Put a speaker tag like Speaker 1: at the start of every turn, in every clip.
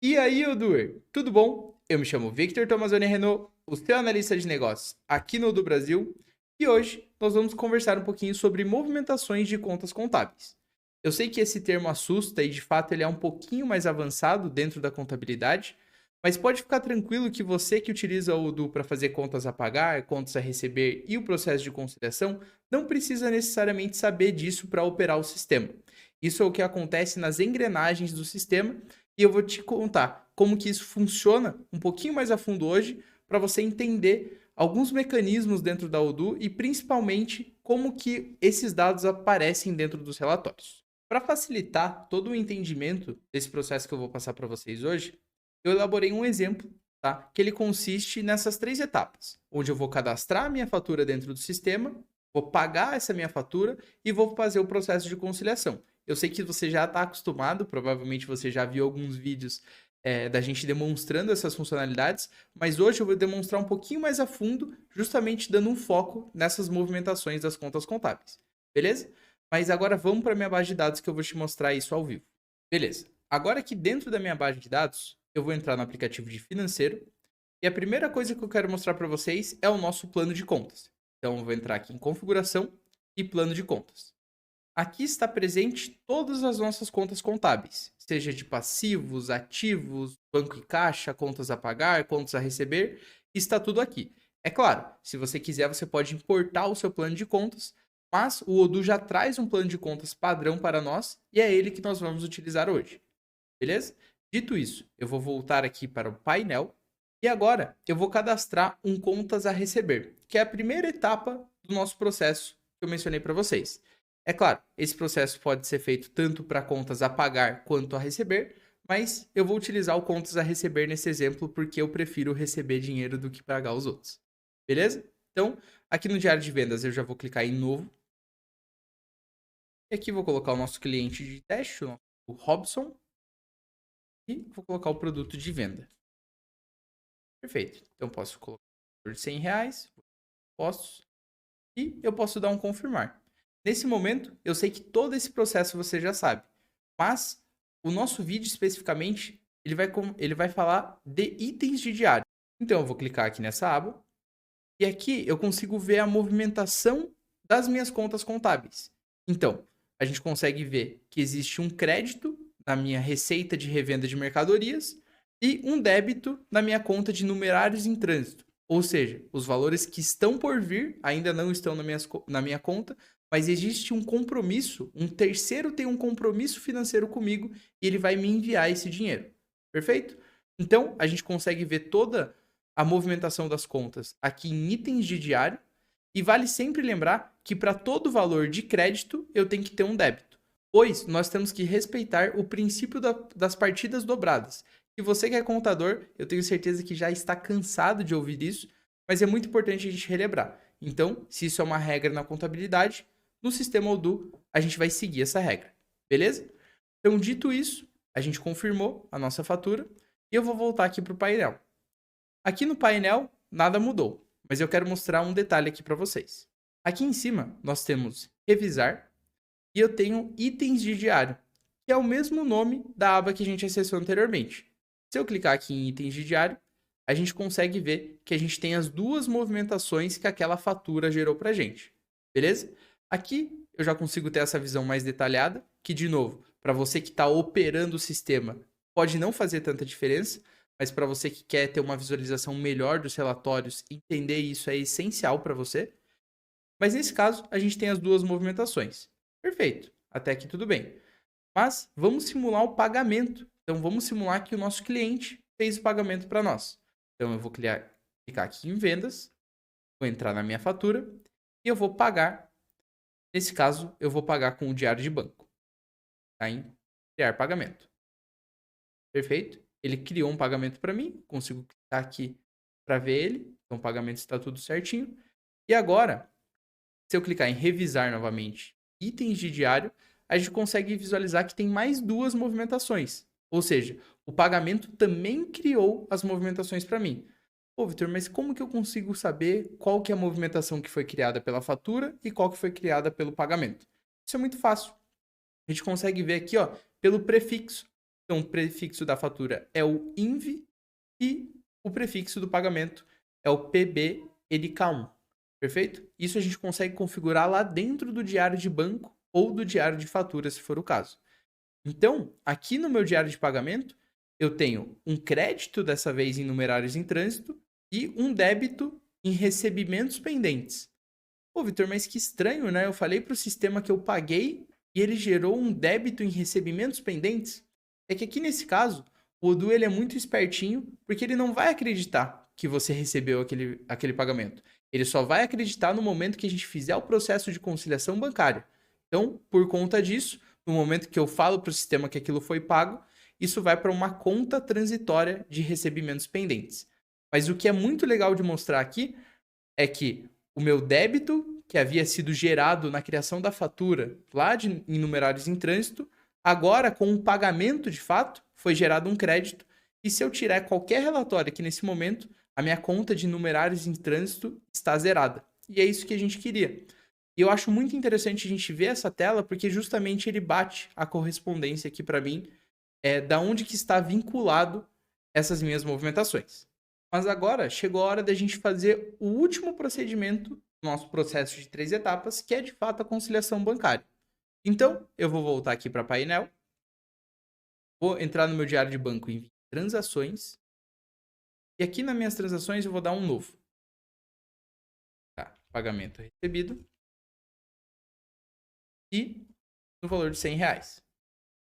Speaker 1: E aí, Oduer, tudo bom? Eu me chamo Victor Tomazoni Renault, o seu analista de negócios aqui no do Brasil, e hoje nós vamos conversar um pouquinho sobre movimentações de contas contábeis. Eu sei que esse termo assusta e de fato ele é um pouquinho mais avançado dentro da contabilidade, mas pode ficar tranquilo que você que utiliza o Odoo para fazer contas a pagar, contas a receber e o processo de conciliação não precisa necessariamente saber disso para operar o sistema. Isso é o que acontece nas engrenagens do sistema e eu vou te contar como que isso funciona um pouquinho mais a fundo hoje para você entender alguns mecanismos dentro da Odoo e principalmente como que esses dados aparecem dentro dos relatórios. Para facilitar todo o entendimento desse processo que eu vou passar para vocês hoje, eu elaborei um exemplo, tá? Que ele consiste nessas três etapas, onde eu vou cadastrar a minha fatura dentro do sistema, vou pagar essa minha fatura e vou fazer o processo de conciliação. Eu sei que você já está acostumado, provavelmente você já viu alguns vídeos da gente demonstrando essas funcionalidades, mas hoje eu vou demonstrar um pouquinho mais a fundo, justamente dando um foco nessas movimentações das contas contábeis. Beleza? Mas agora vamos para a minha base de dados que eu vou te mostrar isso ao vivo. Beleza. Agora aqui dentro da minha base de dados, eu vou entrar no aplicativo de financeiro e a primeira coisa que eu quero mostrar para vocês é o nosso plano de contas. Então eu vou entrar aqui em configuração e plano de contas. Aqui está presente todas as nossas contas contábeis, seja de passivos, ativos, banco e caixa, contas a pagar, contas a receber, está tudo aqui. É claro, se você quiser, você pode importar o seu plano de contas, mas o Odoo já traz um plano de contas padrão para nós e é ele que nós vamos utilizar hoje. Beleza? Dito isso, eu vou voltar aqui para o painel e agora eu vou cadastrar um contas a receber, que é a primeira etapa do nosso processo que eu mencionei para vocês. É claro, esse processo pode ser feito tanto para contas a pagar quanto a receber, mas eu vou utilizar o contas a receber nesse exemplo porque eu prefiro receber dinheiro do que pagar os outros. Beleza? Então, aqui no diário de vendas eu já vou clicar em novo. E aqui vou colocar o nosso cliente de teste, o Robson, e vou colocar o produto de venda. Perfeito. Então, posso colocar por R$100, impostos, e eu posso dar um confirmar. Nesse momento, eu sei que todo esse processo você já sabe, mas o nosso vídeo especificamente, ele vai falar de itens de diário. Então, eu vou clicar aqui nessa aba, e aqui eu consigo ver a movimentação das minhas contas contábeis. Então, a gente consegue ver que existe um crédito na minha receita de revenda de mercadorias e um débito na minha conta de numerários em trânsito. Ou seja, os valores que estão por vir ainda não estão na minha conta, mas existe um compromisso, um terceiro tem um compromisso financeiro comigo e ele vai me enviar esse dinheiro. Perfeito? Então, a gente consegue ver toda a movimentação das contas aqui em itens de diário e vale sempre lembrar que para todo valor de crédito eu tenho que ter um débito, pois nós temos que respeitar o princípio das partidas dobradas. Se você que é contador, eu tenho certeza que já está cansado de ouvir isso, mas é muito importante a gente relembrar. Então, se isso é uma regra na contabilidade, no sistema Odoo a gente vai seguir essa regra, beleza? Então, dito isso, a gente confirmou a nossa fatura e eu vou voltar aqui para o painel. Aqui no painel, nada mudou, mas eu quero mostrar um detalhe aqui para vocês. Aqui em cima, nós temos revisar e eu tenho itens de diário, que é o mesmo nome da aba que a gente acessou anteriormente. Se eu clicar aqui em itens de diário, a gente consegue ver que a gente tem as duas movimentações que aquela fatura gerou para a gente, beleza? Aqui eu já consigo ter essa visão mais detalhada, que de novo, para você que está operando o sistema, pode não fazer tanta diferença, mas para você que quer ter uma visualização melhor dos relatórios, entender isso é essencial para você. Mas nesse caso, a gente tem as duas movimentações. Perfeito, até aqui tudo bem. Mas vamos simular o pagamento. Então vamos simular que o nosso cliente fez o pagamento para nós. Então eu vou clicar aqui em vendas, vou entrar na minha fatura e eu vou pagar. Nesse caso, eu vou pagar com o diário de banco. Tá? Em criar pagamento. Perfeito? Ele criou um pagamento para mim, consigo clicar aqui para ver ele. Então o pagamento está tudo certinho. E agora, se eu clicar em revisar novamente itens de diário, a gente consegue visualizar que tem mais duas movimentações. Ou seja, o pagamento também criou as movimentações para mim. Pô, Vitor, mas como que eu consigo saber qual que é a movimentação que foi criada pela fatura e qual que foi criada pelo pagamento? Isso é muito fácil. A gente consegue ver aqui, ó, pelo prefixo. Então, o prefixo da fatura é o INV e o prefixo do pagamento é o PBNK1. Perfeito? Isso a gente consegue configurar lá dentro do diário de banco ou do diário de fatura, se for o caso. Então, aqui no meu diário de pagamento, eu tenho um crédito, dessa vez em numerários em trânsito, e um débito em recebimentos pendentes. Pô, Vitor, mas que estranho, né? Eu falei para o sistema que eu paguei e ele gerou um débito em recebimentos pendentes. É que aqui nesse caso, o Odoo ele é muito espertinho, porque ele não vai acreditar que você recebeu aquele pagamento. Ele só vai acreditar no momento que a gente fizer o processo de conciliação bancária. Então, por conta disso, no momento que eu falo para o sistema que aquilo foi pago, isso vai para uma conta transitória de recebimentos pendentes. Mas o que é muito legal de mostrar aqui é que o meu débito, que havia sido gerado na criação da fatura lá em numerários em trânsito, agora com o pagamento de fato, foi gerado um crédito. E se eu tirar qualquer relatório aqui nesse momento, a minha conta de numerários em trânsito está zerada. E é isso que a gente queria. E eu acho muito interessante a gente ver essa tela, porque justamente ele bate a correspondência aqui para mim, da onde que está vinculado essas minhas movimentações. Mas agora chegou a hora da gente fazer o último procedimento do nosso processo de 3 etapas, que é de fato a conciliação bancária. Então, eu vou voltar aqui para painel, vou entrar no meu diário de banco em transações, e aqui nas minhas transações eu vou dar um novo. Tá, pagamento recebido. E no valor de R$100.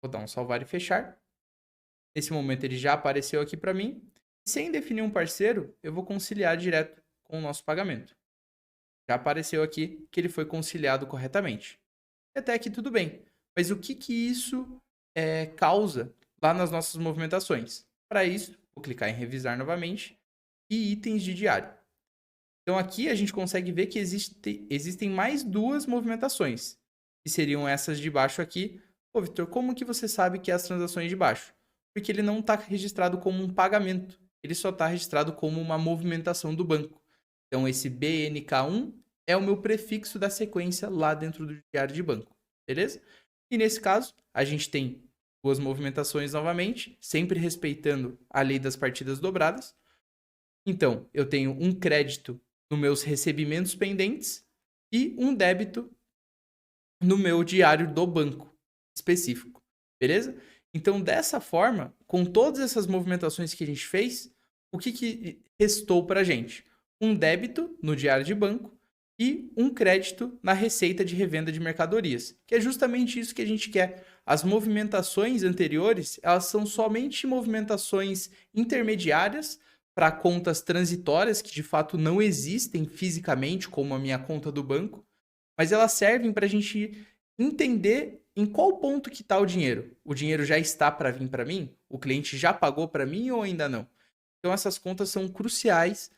Speaker 1: Vou dar um salvar e fechar. Nesse momento ele já apareceu aqui para mim. Sem definir um parceiro, eu vou conciliar direto com o nosso pagamento. Já apareceu aqui que ele foi conciliado corretamente. Até aqui tudo bem. Mas o que isso causa lá nas nossas movimentações? Para isso, vou clicar em revisar novamente e itens de diário. Então aqui a gente consegue ver que existem mais 2 movimentações, que seriam essas de baixo aqui. Pô, Vitor, como que você sabe que é as transações de baixo? Porque ele não está registrado como um pagamento, ele só está registrado como uma movimentação do banco. Então esse BNK1 é o meu prefixo da sequência lá dentro do diário de banco, beleza? E nesse caso, a gente tem 2 movimentações novamente, sempre respeitando a lei das partidas dobradas. Então, eu tenho um crédito nos meus recebimentos pendentes e um débito no meu diário do banco específico, beleza? Então, dessa forma, com todas essas movimentações que a gente fez, o que restou para a gente? Um débito no diário de banco e um crédito na receita de revenda de mercadorias, que é justamente isso que a gente quer. As movimentações anteriores, elas são somente movimentações intermediárias para contas transitórias, que de fato não existem fisicamente, como a minha conta do banco, mas elas servem para a gente entender em qual ponto que está o dinheiro. O dinheiro já está para vir para mim? O cliente já pagou para mim ou ainda não? Então essas contas são cruciais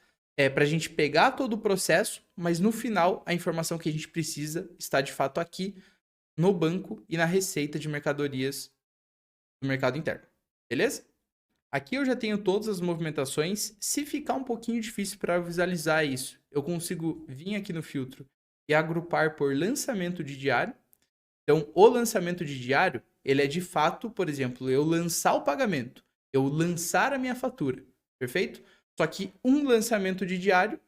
Speaker 1: para a gente pegar todo o processo, mas no final a informação que a gente precisa está de fato aqui no banco e na receita de mercadorias do mercado interno. Beleza? Aqui eu já tenho todas as movimentações. Se ficar um pouquinho difícil para visualizar isso, eu consigo vir aqui no filtro e agrupar por lançamento de diário. Então, o lançamento de diário, ele é de fato, por exemplo, eu lançar o pagamento, eu lançar a minha fatura, perfeito? Só que um lançamento de diário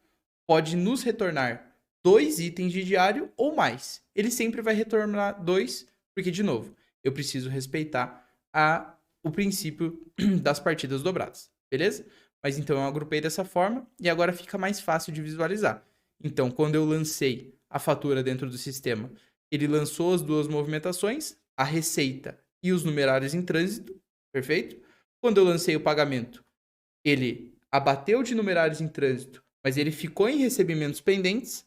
Speaker 1: pode nos retornar 2 itens de diário ou mais. Ele sempre vai retornar 2, porque, de novo, eu preciso respeitar o princípio das partidas dobradas, beleza? Mas então eu agrupei dessa forma e agora fica mais fácil de visualizar. Então, quando eu lancei a fatura dentro do sistema, ele lançou as 2 movimentações, a receita e os numerários em trânsito, perfeito? Quando eu lancei o pagamento, ele abateu de numerários em trânsito, mas ele ficou em recebimentos pendentes.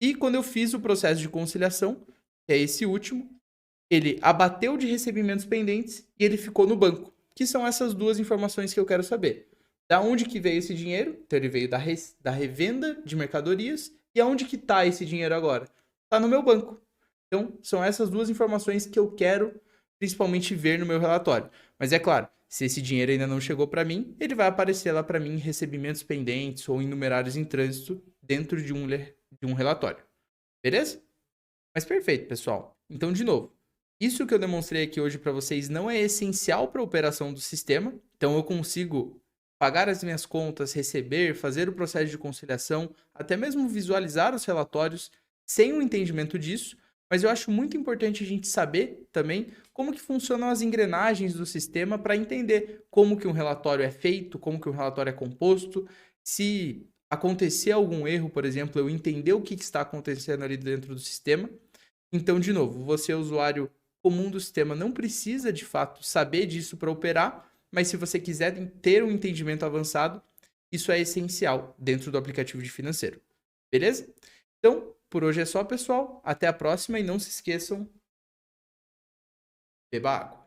Speaker 1: E quando eu fiz o processo de conciliação, que é esse último, ele abateu de recebimentos pendentes e ele ficou no banco, que são essas 2 informações que eu quero saber. Da onde que veio esse dinheiro? Então ele veio da revenda de mercadorias. E aonde que está esse dinheiro agora? Está no meu banco. Então são essas 2 informações que eu quero principalmente ver no meu relatório. Mas é claro, se esse dinheiro ainda não chegou para mim, ele vai aparecer lá para mim em recebimentos pendentes ou em numerários em trânsito dentro de um relatório. Beleza? Mas perfeito, pessoal. Então, de novo, isso que eu demonstrei aqui hoje para vocês não é essencial para a operação do sistema. Então, eu consigo pagar as minhas contas, receber, fazer o processo de conciliação, até mesmo visualizar os relatórios sem o entendimento disso. Mas eu acho muito importante a gente saber também como que funcionam as engrenagens do sistema para entender como que um relatório é feito, como que um relatório é composto, se acontecer algum erro, por exemplo, eu entender o que está acontecendo ali dentro do sistema. Então, de novo, você, usuário comum do sistema, não precisa de fato saber disso para operar, mas se você quiser ter um entendimento avançado, isso é essencial dentro do aplicativo de financeiro. Beleza? Então, por hoje é só, pessoal. Até a próxima e não se esqueçam, beba água.